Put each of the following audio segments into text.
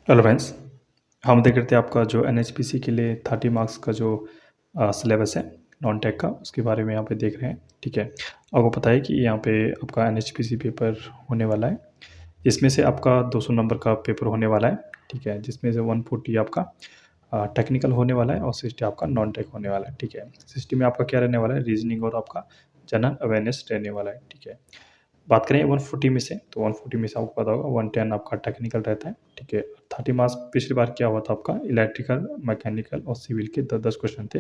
Hello friends. हम देख रहे थे आपका जो एनएचपीसी के लिए 30 मार्क्स का जो सिलेबस है नॉन टेक का, उसके बारे में यहाँ पे देख रहे हैं। ठीक है, आपको पता है कि यहाँ पे आपका एनएचपीसी पेपर होने वाला है, जिसमें से आपका 200 नंबर का पेपर होने वाला है। ठीक है, जिसमें से 140 आपका टेक्निकल होने वाला है और 60 आपका नॉन टेक होने वाला है। ठीक है, 60 में आपका क्या रहने वाला है, रीजनिंग और आपका जनरल अवेयरनेस रहने वाला है। ठीक है, बात करें 140 में से, तो 140 में से आपको पता होगा 110 आपका टेक्निकल रहता है। ठीक है, 30 मार्क्स पिछली बार क्या हुआ था आपका इलेक्ट्रिकल, मैकेनिकल और सिविल के 10-10 क्वेश्चन थे,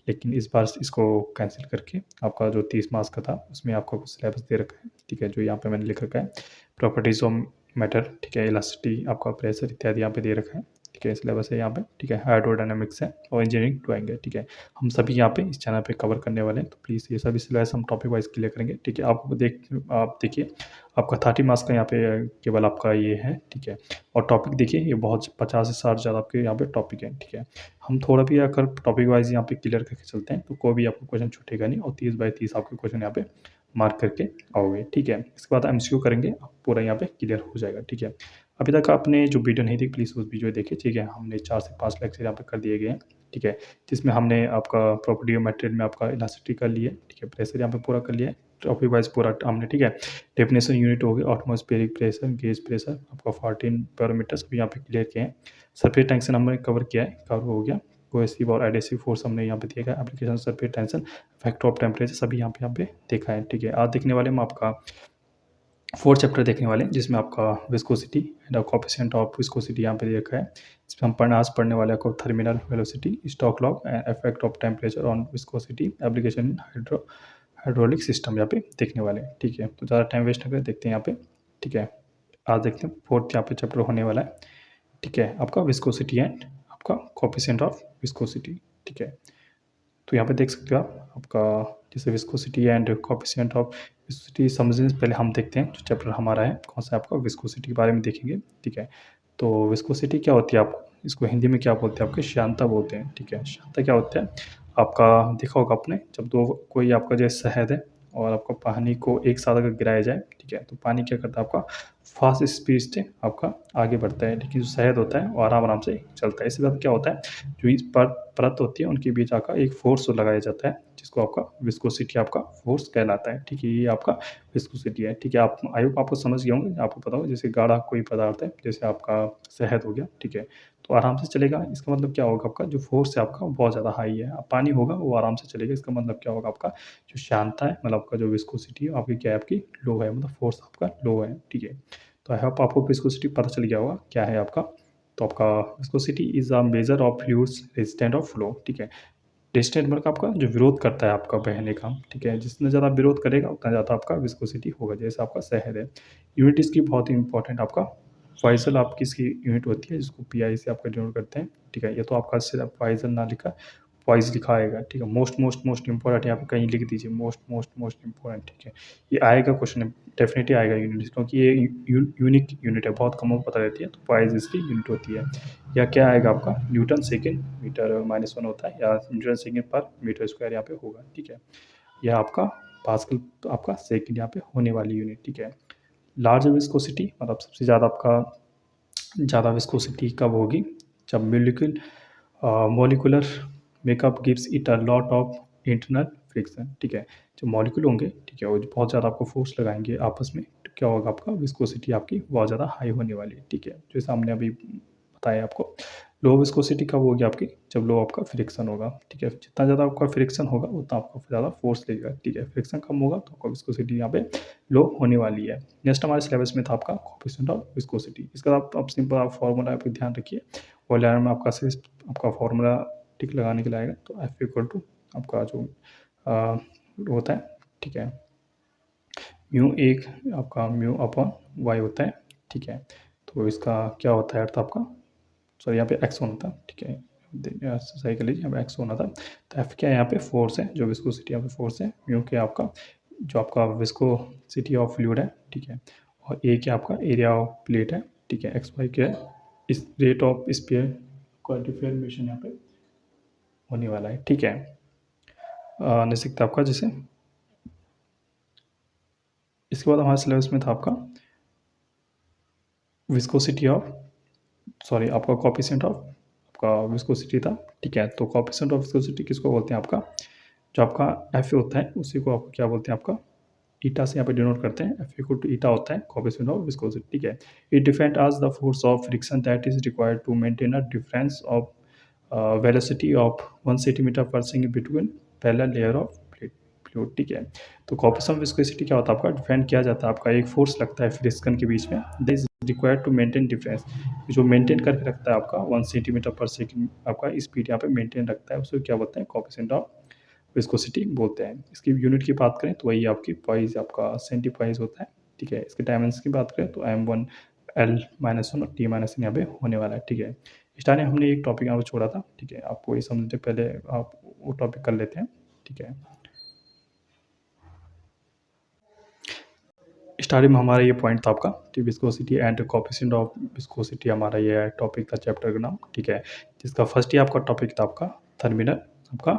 लेकिन इस बार इसको कैंसिल करके आपका जो 30 मार्क्स का था उसमें आपको कुछ सिलेबस दे रखा है। ठीक है, जो यहाँ पे मैंने लिख रखा है, प्रॉपर्टीज ऑफ मैटर, ठीक है, इलास्टिसिटी, आपका प्रेशर इत्यादि यहाँ पे दे रखा है। ठीक है, सिलेबस है यहाँ पे। ठीक है, हाइड्रोडायनामिक्स है और इंजीनियरिंग ड्राइंग है। ठीक है, हम सभी यहाँ पे इस चैनल पे कवर करने वाले हैं, तो प्लीज़ ये सभी सिलेबस हम टॉपिक वाइज क्लियर करेंगे। ठीक है, आप देखिए, आपका 30 मार्क्स का यहाँ पे केवल आपका ये है। ठीक है, और टॉपिक देखिए, ये बहुत 50 से 60 ज़्यादा आपके यहाँ पे टॉपिक है। ठीक है, हम थोड़ा भी अगर टॉपिक वाइज यहाँ पे क्लियर करके चलते हैं तो कोई भी आपको क्वेश्चन छूटेगा नहीं और 30 बाई 30 आपके क्वेश्चन यहाँ पे मार्क करके आओगे। ठीक है, इसके बाद एमसीक्यू करेंगे, पूरा यहाँ पे क्लियर हो जाएगा। ठीक है, अभी तक आपने जो वीडियो नहीं देखी प्लीज़ उस वीडियो देखिए। ठीक है, हमने 4 से 5 लेक्चर यहाँ पे कर दिए गए हैं। ठीक है, जिसमें हमने आपका प्रॉपर्टी ऑफ मटेरियल में आपका इलास्टिसिटी कर लिया है। ठीक है, प्रेशर यहाँ पे पूरा कर लिया है, टॉपिक वाइज पूरा हमने। ठीक है, डेफिनेशन यूनिट हो गया, एटमॉस्फेरिक प्रेशर, गेज प्रेशर, आपका 14 पैरामीटर्स भी यहाँ पे क्लियर किए हैं। सरफेस टेंशन हमने कवर किया है, कवर हो गया। कोहेसिव और एडेसिव फोर्स हमने यहाँ पे देखा है, application surface tension, factor of temperature सभी यहाँ पे देखा है। ठीक है, आज देखने वाले हम आपका 4th चैप्टर देखने वाले हैं, जिसमें आपका viscosity and coefficient of viscosity यहाँ पे देखा है। इसमें हम आज पढ़ने वाले आपको terminal velocity, Stokes law and effect of temperature on viscosity, application in hydraulic system यहाँ पे देखने वाले हैं। ठीक है, तो ज़्यादा टाइम वेस्ट ना करें, देखते हैं यहाँ पे। ठीक है, आज देखते हैं 4th यहाँ पे चैप्टर होने वाला है। ठीक है, आपका विस्कोसिटी एंड आपका कोएफिशिएंट ऑफ विस्कोसिटी। ठीक है, तो यहाँ पे देख सकते हो आप, आपका जैसे viscosity and coefficient of viscosity समझने से पहले हम देखते हैं जो चैप्टर हमारा है कौन सा, आपका विस्कोसिटी के बारे में देखेंगे। ठीक है, तो विस्कोसिटी क्या होती है, आपको इसको हिंदी में क्या बोलते हैं, आपके श्यानता बोलते हैं। ठीक है, श्यानता क्या होता है, आपका देखा होगा आपने, जब दो कोई आपका जैसे शहद है और आपको पानी को एक साथ अगर गिराया जाए, ठीक है, तो पानी क्या करता है, आपका फास्ट स्पीड से आपका आगे बढ़ता है, लेकिन जो शहद होता है वो आराम आराम से चलता है। इसके साथ क्या होता है, जो इस पर परत होती है उनके बीच आकर एक फोर्स लगाया जाता है, जिसको आपका विस्कोसिटी आपका फोर्स कहलाता है। ठीक है, ये आपका विस्कोसिटी है। ठीक है, आप आई होप आपको समझ गए होंगे, आपको पता होगा जैसे गाढ़ा कोई पदार्थ है, जैसे आपका शहद हो गया। ठीक है, तो आराम से चलेगा, इसका मतलब क्या होगा, आपका जो फोर्स है आपका बहुत ज़्यादा हाई है। अब पानी होगा वो आराम से चलेगा, इसका मतलब क्या होगा, आपका जो श्यानता है, मतलब आपका जो विस्कोसिटी है आपकी क्या है, आपकी लो है, मतलब फोर्स आपका लो है। ठीक है, तो आई होप आपको विस्कोसिटी पता चल गया होगा क्या है आपका। तो आपका viscosity is a measure of fluids resistant of flow. ठीक है, रेजिस्टेंट मतलब आपका जो विरोध करता है आपका बहने का। ठीक है, जितना ज़्यादा विरोध करेगा उतना ज़्यादा आपका विस्कोसिटी होगा, जैसे आपका शहद है। यूनिट इसकी बहुत ही इंपॉर्टेंट आपका फाइजल आपकी इसकी यूनिट होती है, जिसको पीआई से आपका डिनोट करते हैं। ठीक है, ये तो आपका सिर्फ फाइजल ना लिखा, वाइज लिखा आएगा। ठीक है, मोस्ट मोस्ट मोस्ट इंपॉर्टेंट यहाँ पे कहीं लिख दीजिए, मोस्ट मोस्ट मोस्ट इंपॉर्टेंट। ठीक है, ये आएगा क्वेश्चन, डेफिनेटली आएगा यूनिट, क्योंकि ये यूनिक यूनिट है, बहुत कम पता रहती है, तो वाइज इसकी यूनिट होती है। या क्या आएगा आपका, न्यूटन सेकेंड मीटर -1 होता है, या न्यूटन सेकेंड पर मीटर स्क्वायर यहाँ पे होगा। ठीक है, यह आपका पास्कल आपका सेकेंड यहाँ पे होने वाली यूनिट। ठीक है, लार्ज विस्कोसिटी मतलब सबसे ज़्यादा आपका ज़्यादा विस्कोसिटी कब होगी, जब molecular makeup gives it a lot of internal friction. ठीक है, जो मॉलिक्यूल होंगे, ठीक है, वो बहुत ज़्यादा आपको फोर्स लगाएंगे आपस में, तो क्या होगा, आपका विस्कोसिटी आपकी बहुत ज़्यादा हाई होने वाली है। ठीक है, जैसे हमने अभी बताया आपको। लो विस्कोसिटी कब होगी आपकी, जब लो आपका फ्रिक्शन होगा। ठीक है, जितना ज़्यादा आपका फ्रिक्शन होगा उतना आपका ज़्यादा फोर्स लगेगा। ठीक है, फ्रिक्शन कम होगा तो आपका विस्कोसिटी यहाँ पे लो होने वाली है। नेक्स्ट हमारे सिलेबस में था आपका कोएफिशिएंट ऑफ विस्कोसिटी। इसका आप सिंपल आप फॉर्मूला आप ध्यान रखिए, और लाइन में आपका सिर्फ आपका फॉर्मूला टिक लगाने के लिए आएगा, तो एफ इक्वल टू आपका जो होता है, ठीक है, म्यू एक आपका म्यू अपॉन वाई होता है। ठीक है, तो इसका क्या होता है अर्थ आपका, सॉरी यहाँ पे एक्स होना था। ठीक है, सही कर लीजिए, यहाँ पे एक्स होना था। तो एफ क्या है, यहाँ पे फोर्स है, जो विस्कोसिटी यहाँ पे फोर्स है। म्यू के आपका जो आपका विस्कोसिटी ऑफ फ्लूइड है। ठीक है, और ए क्या आपका एरिया ऑफ प्लेट है। ठीक है, एक्स वाई क्या है, इस रेट ऑफ स्पेयर का डिफॉर्मेशन यहाँ पे होने वाला है। ठीक है, निश्चित आपका जैसे इसके बाद हमारे सिलेबस में था आपका विस्कोसिटी ऑफ सॉरी आपका कोएफिशिएंट ऑफ आपका विस्कोसिटी था, ठीक है। तो कोएफिशिएंट ऑफ विस्कोसिटी किसको बोलते हैं आपका, जो आपका एफ होता है उसी को आपको क्या बोलते हैं आपका ईटा से यहाँ पे डिनोट करते हैं। एफ इक्वल टू ईटा होता है कोएफिशिएंट ऑफ विस्कोसिटी, ठीक है। It defined as the force of friction that is required to maintain a difference of velocity of 1 centimetre per second between parallel layer of fluid, ठीक है। तो coefficient of viscosity क्या होता है आपका, define किया जाता है आपका एक फोर्स लगता है फ्रिक्शन के बीच में, that is required to maintain difference, जो मेंटेन करके रखता है आपका 1 सेंटीमीटर पर सेकंड आपका स्पीड यहाँ पे मेंटेन रखता है, उसको क्या बोलते हैं कोएफिशिएंट ऑफ विस्कोसिटी बोलते हैं। इसकी यूनिट की बात करें तो वही आपकी पाइज आपका सेंटीपाइज होता है, ठीक है। इसके डायमेंशन की बात करें तो m1 l-1 और t-1 यहाँ पे होने वाला है, ठीक है। स्टार्टिंग हमने एक टॉपिक यहाँ पे छोड़ा था, ठीक है। आपको ये समझने पहले आप वो टॉपिक कर लेते हैं, ठीक है। स्टार्टिंग में हमारा ये पॉइंट था आपका कि viscosity and coefficient of viscosity, हमारा ये टॉपिक था चैप्टर का नाम, ठीक है। जिसका फर्स्ट ही आपका टॉपिक था आपका थर्मिनल आपका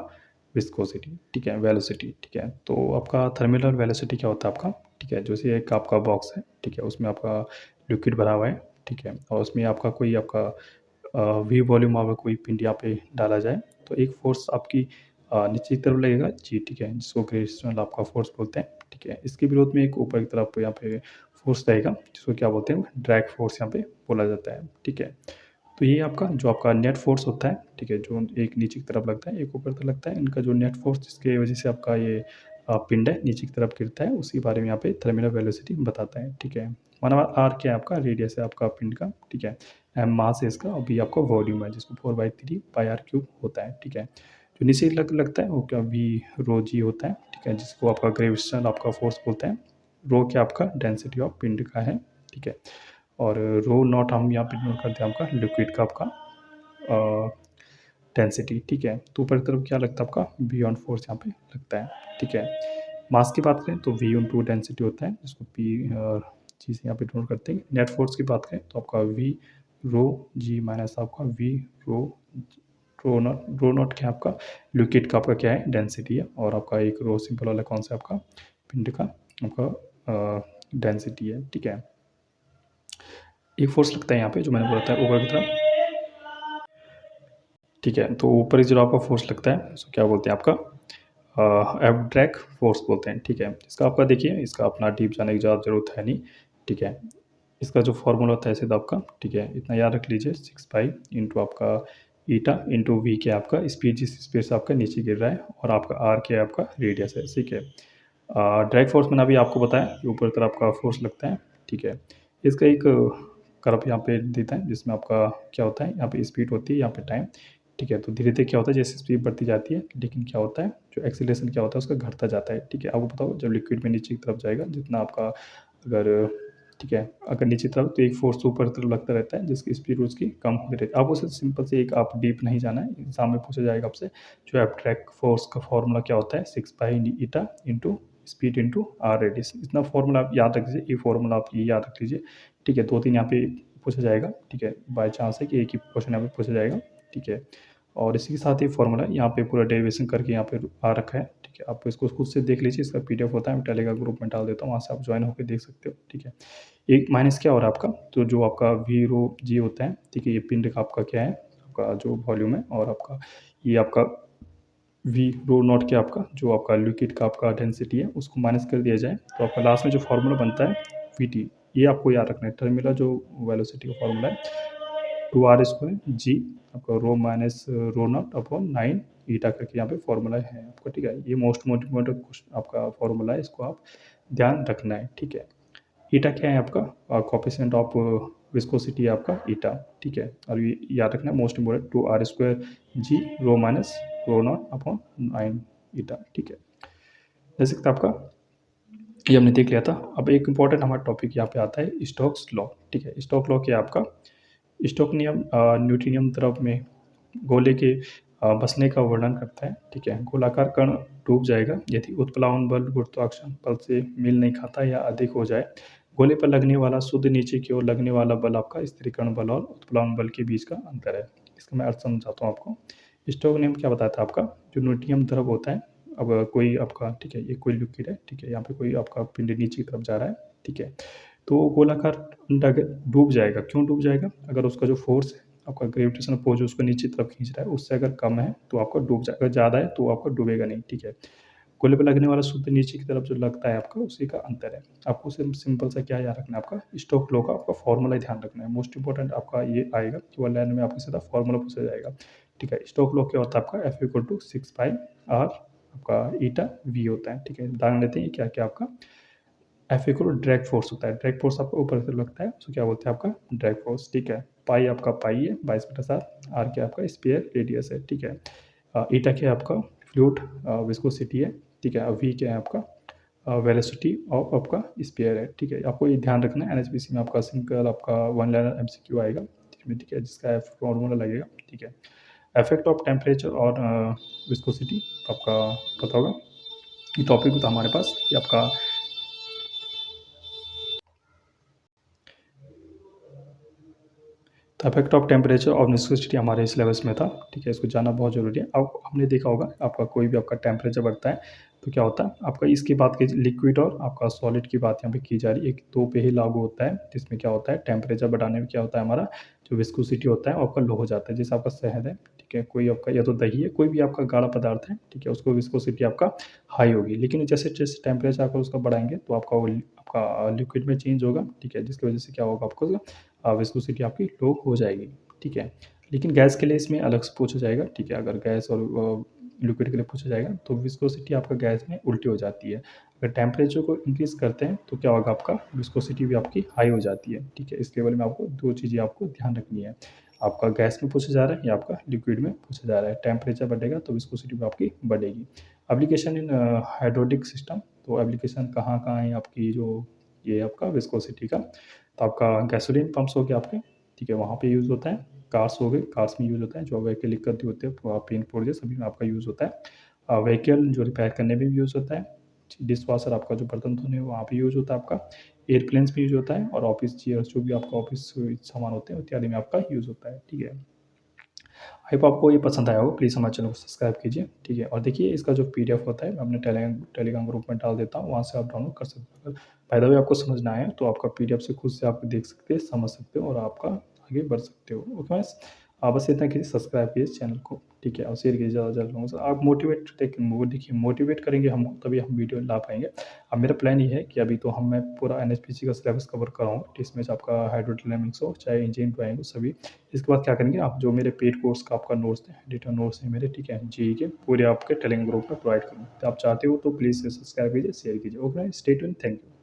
विस्कोसिटी, ठीक है, वेलोसिटी, ठीक है। तो आपका थर्मिनल वेलोसिटी क्या होता है आपका, ठीक है। जैसे एक आपका बॉक्स है, ठीक है, उसमें आपका लिक्विड भरा हुआ है, ठीक है, और उसमें आपका कोई आपका वी वॉल्यूम में कोई पिंड यहाँ पे डाला जाए तो एक फोर्स आपकी नीचे की तरफ लगेगा जी, ठीक है, जिसको ग्रेविटेशनल आपका फोर्स बोलते हैं, ठीक है। इसके विरोध में एक ऊपर की तरफ यहाँ पे फोर्स रहेगा जिसको क्या बोलते हैं, ड्रैग फोर्स यहाँ पे बोला जाता है, ठीक है। तो ये आपका जो आपका नेट फोर्स होता है, ठीक है, जो एक नीचे की तरफ लगता है एक ऊपर की तरफ लगता है, इनका जो नेट फोर्स जिसकी वजह से आपका ये पिंड है नीचे की तरफ गिरता है, उसी बारे में यहाँ पे थर्मिनल वेलोसिटी बताता है, ठीक है। माना आर क्या है आपका, रेडियस है आपका पिंड का, ठीक है। एम मास है इसका और बी आपका वॉल्यूम है जिसको 4/3 पाई आर क्यूब होता है, ठीक है। जो नीचे लगता है वो क्या वी रो जी होता है, ठीक है, जिसको आपका ग्रेविटेशनल आपका फोर्स बोलते हैं। रो क्या आपका डेंसिटी ऑफ पिंड का है, ठीक है। और रो नॉट हम यहाँ पे नोट करते हैं आपका लिक्विड का आपका डेंसिटी, ठीक है। तो ऊपर की तरफ क्या लगता है आपका वी ऑन फोर्स यहाँ पे लगता है, ठीक है। मास की बात करें तो वी ऑन टू डेंसिटी होता है जिसको पी चीज़ यहाँ पे नोट करते हैं। नेट फोर्स की बात करें तो आपका वी रो जी माइनस आपका वी रो रो नॉट क्या है आपका लिक्विड का आपका क्या है डेंसिटी है, और आपका एक रो सिंपल वाला कौन सा आपका पिंड का आपका डेंसिटी है, ठीक है। एक फोर्स लगता है यहाँ पे जो मैंने बोला था ऊपर की तरफ, ठीक है। तो ऊपर जो आपका फोर्स लगता है उसको क्या बोलते हैं आपका एब्ड्रैक फोर्स बोलते हैं, ठीक है। इसका आपका देखिए इसका अपना डीप जाने की ज़्यादा जरूरत है नहीं, ठीक है। इसका जो फॉर्मूला होता है सीधा आपका, ठीक है, इतना याद रख लीजिए 6 पाई इंटू आपका ईटा इंटू वी के आपका स्पीड, जिस स्पीड से आपका नीचे गिर रहा है, और आपका आर के आपका रेडियस है, ठीक है। ड्रैग फोर्स मैंने अभी आपको बताया ऊपर तरफ आपका फोर्स लगता है, ठीक है। इसका एक कर्व यहाँ पे देता है जिसमें आपका क्या होता है, यहाँ पे स्पीड होती है, यहाँ पे टाइम, ठीक है। तो धीरे धीरे क्या होता है जैसे स्पीड बढ़ती जाती है, लेकिन क्या होता है जो एक्सीलरेशन क्या होता है उसका घटता जाता है, ठीक है। आपको बताओ जब लिक्विड में नीचे की तरफ जाएगा जितना आपका अगर, ठीक है, अगर नीचे तरफ तो एक फोर्स ऊपर तरफ लगता रहता है जिसकी स्पीड उसकी कम होती रहती है। आप उसे सिंपल से एक आप डीप नहीं जाना है, एग्जाम में पूछा जाएगा आपसे जो एब्ट्रैक्ट फोर्स का फॉर्मूला क्या होता है 6 pi eta into speed into r radius, इतना फॉर्मूला आप याद रख लीजिए, ये फॉर्मूला आप ये याद रख लीजिए, ठीक है। 2-3 यहाँ पे पूछा जाएगा, ठीक है, बाई चांस है कि एक ही क्वेश्चन यहाँ पे पूछा जाएगा, ठीक है। और इसी के साथ ही फॉर्मूला यहाँ पे पूरा डेरिवेशन करके यहाँ पे आ रखा है, ठीक है। आप इसको खुद से देख लीजिए, इसका पीडीएफ होता है, मैं टेलीग्राम ग्रुप में डाल देता हूँ, वहाँ से आप ज्वाइन होकर देख सकते हो, ठीक है। एक माइनस क्या हो रहा है आपका, तो जो आपका वी रो जी होता है, ठीक है, ये पिंड का आपका क्या है आपका जो वॉल्यूम है, और आपका ये आपका वी रो नॉट क्या आपका जो आपका लिक्विड का आपका डेंसिटी है उसको माइनस कर दिया जाए तो आपका लास्ट में जो फार्मूला बनता है वी टी, ये आपको याद रखना है। टर्मिनल जो वेलोसिटी का फार्मूला है 2r² जी आपका रो माइनस रो नॉट अपॉन 9 ईटा करके यहाँ पे फॉर्मूला है आपका, ठीक है। ये मोस्ट मोटिवेटेड आपका फॉर्मूला है, इसको आप ध्यान रखना है, ठीक है। ईटा क्या है आपका कोएफिशिएंट ऑफ विस्कोसिटी है आपका ईटा, ठीक है। और ये याद रखना most important 2r² g rho minus rho naught upon 9 eta, ठीक है। जैसे कि आपका ये हमने देख लिया था। अब एक इम्पॉर्टेंट हमारा टॉपिक यहाँ पे आता है स्टोक्स लॉ, ठीक है। स्टोक लॉ क्या है आपका, स्टोक नियम न्यूटनियम द्रव में गोले के बसने का वर्णन करता है, ठीक है। गोलाकार कण डूब जाएगा यदि उत्प्लावन बल गुरुत्वाकर्षण बल से मेल नहीं खाता या अधिक हो जाए। गोले पर लगने वाला शुद्ध नीचे की ओर लगने वाला बल आपका स्थिरीकरण बल और उत्प्लावन बल के बीच का अंतर है। इसका मैं अर्थ समझाता हूँ आपको। स्टोक नियम क्या बताता है आपका, जो न्यूटनियम द्रव होता है, अब कोई आपका, ठीक है, ये कोई लिक्विड है, ठीक है, यहाँ पे कोई आपका पिंड नीचे की तरफ जा रहा है, ठीक है। तो गोलाकार अंडा डूब जाएगा। क्यों डूब जाएगा? अगर उसका जो फ़ोर्स है, आपका ग्रेविटेशनल फ़ोर्स जो उसको नीचे तरफ खींच रहा है, उससे अगर कम है तो आपका डूब जाएगा, अगर ज़्यादा है तो आपका डूबेगा नहीं, ठीक है। गोले पे लगने वाला सूत्र नीचे की तरफ जो लगता है आपका, उसी का अंतर है। आपको सिंपल सा क्या याद रखना है, आपका स्टोक्स लॉ का आपका फ़ॉर्मूला ध्यान रखना है। मोस्ट इम्पोर्टेंट आपका ये आएगा कि 1 लाइन में आपको सीधा फ़ॉर्मूला पूछा जाएगा, ठीक है। स्टोक्स लॉ क्या होता है आपका, F equal to 6 pi r आपका ईटा वी होता है, ठीक है। जान लेते हैं क्या-क्या आपका एफ इक्वल ड्रैग फोर्स होता है। ड्रैग फोर्स आपको ऊपर से लगता है, उसको क्या बोलते हैं आपका ड्रैग फोर्स, ठीक है। पाई आपका पाई है 22/7, आर क्या आपका स्फीयर रेडियस है, ठीक है। ईटा क्या है आपका फ्लूइड विस्कोसिटी है, ठीक है। वी क्या है आपका वेलोसिटी ऑफ आपका स्फीयर है, ठीक है। आपको ये ध्यान रखना है, एनएचपीसी में आपका सिंपल आपका वन लाइनर एमसीक्यू आएगा जिसमें, ठीक है, जिसका फॉर्मूला लगेगा, ठीक है। इफेक्ट ऑफ टेम्परेचर और विस्कोसिटी आपका पता होगा। ये टॉपिक था हमारे पास कि आपका तो इफेक्ट ऑफ टेम्परेचर और विस्कोसिटी हमारे सिलेबस में था, ठीक है। इसको जानना बहुत ज़रूरी है। अब हमने देखा होगा आपका कोई भी आपका टेम्परेचर बढ़ता है तो क्या होता है आपका, इसकी बात की लिक्विड और आपका सॉलिड की बात यहाँ पे की जा रही है। एक दो पे ही लागू होता है, जिसमें क्या होता है टेम्परेचर बढ़ाने में क्या होता है, हमारा जो विस्कोसिटी होता है वो आपका लो हो जाता है। जैसे आपका शहद है, ठीक है, कोई आपका या तो दही है, कोई भी आपका गाढ़ा पदार्थ है, ठीक है, उसको विस्कोसिटी आपका हाई होगी। लेकिन जैसे जैसे टेम्परेचर आपका उसका बढ़ाएंगे तो आपका वो आपका लिक्विड में चेंज होगा, ठीक है, जिसकी वजह से क्या होगा आपको विस्कोसिटी आपकी लो हो जाएगी, ठीक है। लेकिन गैस के लिए इसमें अलग से पूछा जाएगा, ठीक है। अगर गैस और लिक्विड के लिए पूछा जाएगा तो विस्कोसिटी आपका गैस में उल्टी हो जाती है। अगर टेम्परेचर को इंक्रीज़ करते हैं तो क्या होगा, आपका विस्कोसिटी भी आपकी हाई हो जाती है, ठीक है। इस लेवल में आपको दो चीज़ें आपको ध्यान रखनी है। आपका गैस में पूछा जा रहा है या आपका लिक्विड में पूछा जा रहा है। टेम्परेचर बढ़ेगा तो विस्कोसिटी भी आपकी बढ़ेगी। एप्लीकेशन इन हाइड्रोलिक सिस्टम, तो एप्लीकेशन कहाँ-कहाँ है आपकी, जो ये आपका विस्कोसिटी का, तो आपका गैसोलीन पंप्स हो गए आपके, ठीक है, वहाँ पे यूज़ होता है। कार्स हो गए, कार्स में यूज़ होता है। जो व्हीकल दिक्कत होती है, पेंट पुर्जे सभी में आपका यूज़ होता है। व्हीकल जो रिपेयर करने में भी यूज़ होता है। डिश वॉशर आपका जो बर्तन धोने वहाँ पे यूज़ होता है आपका। एयरप्लेन्स में यूज़ होता है और ऑफिस चेयर्स जो भी आपका ऑफिस सामान होते हैं इत्यादि में आपका यूज़ होता है, ठीक है। आई होप आपको ये पसंद आया हो। प्लीज़ हमारे चैनल को सब्सक्राइब कीजिए, ठीक है। और देखिए इसका जो पीडीएफ होता है मैं अपने टेलीग्राम ग्रुप में डाल देता हूँ, वहाँ से आप डाउनलोड कर सकते हो। अगर बाय द वे आपको समझ ना आए तो आपका पीडीएफ से खुद से आप देख सकते हैं, समझ सकते हो और आपका आगे बढ़ सकते हो। ओके बस बस इतना कीजिए, सब्सक्राइब कीजिए चैनल को, ठीक है, और शेयर कीजिए ज़्यादा से ज़्यादा लोगों से। आप मोटिवेट देखिए मोटिवेट करेंगे हमको तभी हम वीडियो ला पाएंगे। अब मेरा प्लान ये है कि अभी तो मैं पूरा एनएचपीसी का सिलेबस कवर कराऊंगा, इसमें से आपका हाइड्रोडायनामिक्स हो चाहे इंजीनियरिंग ड्राइंग हो सभी। इसके बाद क्या करेंगे, आप जो मेरे पेड कोर्स का आपका नोट्स है, एडिटर नोट्स हैं मेरे, ठीक है, जेईई के पूरे आपके टेलीग्राम ग्रुप में प्रोवाइड करूँगा। तो आप चाहते हो तो प्लीज़ सब्सक्राइब कीजिए, शेयर कीजिए। Okay, stay tuned, thank you.